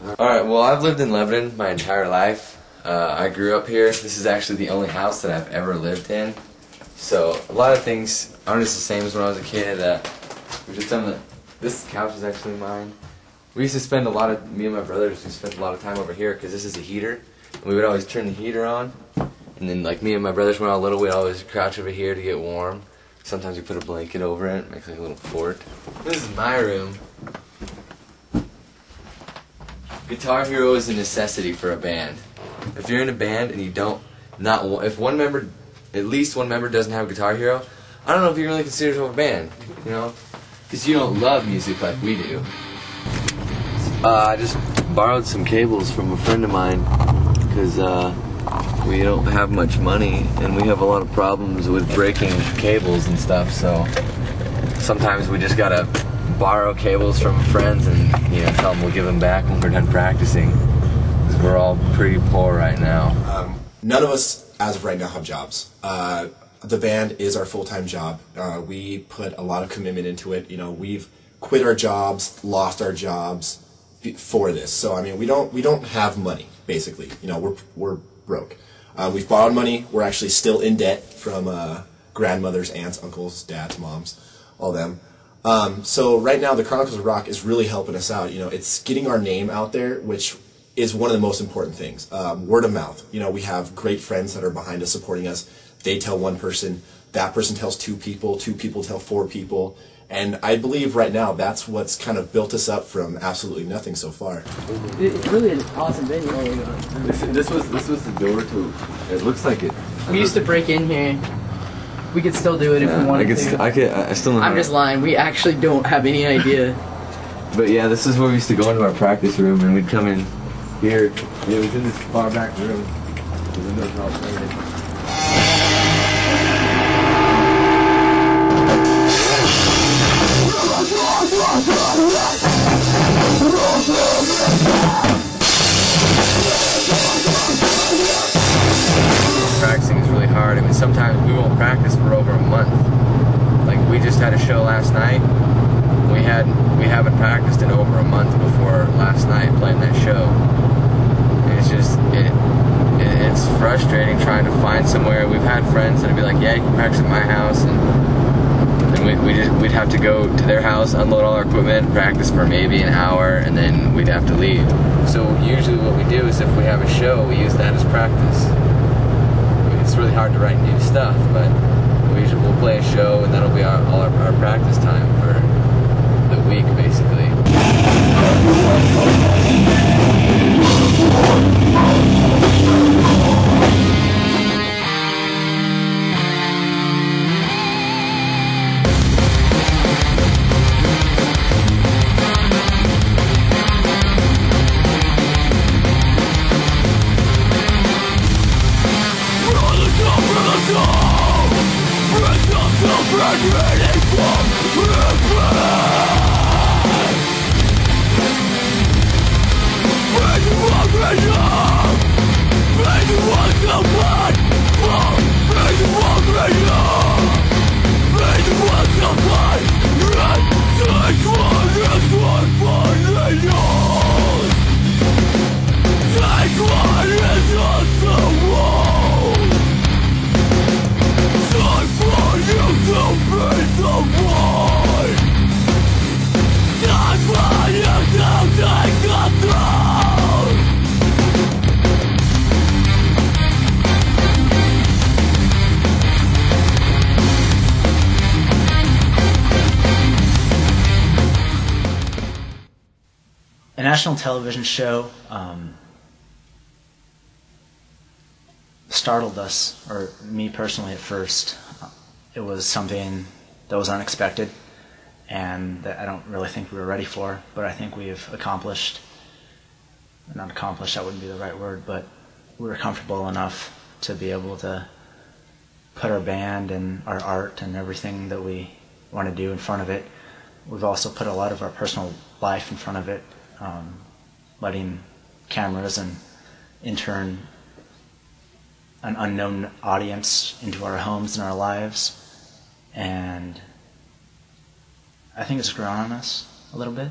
Alright, well, I've lived in Lebanon my entire life. I grew up here. This is actually the only house that I've ever lived in. So, a lot of things aren't just the same as when I was a kid. This couch is actually mine. We used to spend me and my brothers, we spent a lot of time over here because this is a heater. And we would always turn the heater on. And then, like, me and my brothers when I was little, we'd always crouch over here to get warm. Sometimes we put a blanket over it, makes like a little fort. This is my room. Guitar Hero is a necessity for a band. If you're in a band and you if at least one member doesn't have Guitar Hero, I don't know if you really consider yourself a band, you know? Because you don't love music like we do. I just borrowed some cables from a friend of mine because we don't have much money and we have a lot of problems with breaking cables and stuff, so sometimes we just gotta borrow cables from friends and tell them we'll give them back when we're done practicing, because we're all pretty poor right now. None of us as of right now have jobs. The band is our full-time job. We put a lot of commitment into it. We've quit our jobs, lost our jobs for this. So I mean, we don't have money basically. We're broke. We've borrowed money. We're actually still in debt from grandmothers, aunts, uncles, dads, moms, all them. So right now, the Chronicles of Rock is really helping us out. It's getting our name out there, which is one of the most important things. Word of mouth. We have great friends that are behind us, supporting us. They tell one person, that person tells two people tell four people, and I believe right now that's what's kind of built us up from absolutely nothing so far. It's really an awesome venue. This was the door to. It looks like it. We used to break in here. We could still do it if we wanted to. I still know. I'm just lying. We actually don't have any idea. But yeah, this is where we used to go into our practice room, and we'd come in here. Yeah, it was in this far back room. The windows were all painted. Practicing is really hard. I mean, sometimes we won't practice for over a month. Like, we just had a show last night. We haven't practiced in over a month before last night playing that show. And it's just it's frustrating trying to find somewhere. We've had friends that'd be like, yeah, you can practice at my house, and we'd have to go to their house, unload all our equipment, practice for maybe an hour, and then we'd have to leave. So usually what we do is if we have a show, we use that as practice. It's really hard to write new stuff, but we'll play a show and that'll be all our practice time for the week, basically. A national television show startled us, or me personally at first. It was something that was unexpected and that I don't really think we were ready for, but I think we've accomplished, not accomplished, that wouldn't be the right word, but we were comfortable enough to be able to put our band and our art and everything that we want to do in front of it. We've also put a lot of our personal life in front of it, letting cameras and in turn an unknown audience into our homes and our lives, and I think it's grown on us a little bit.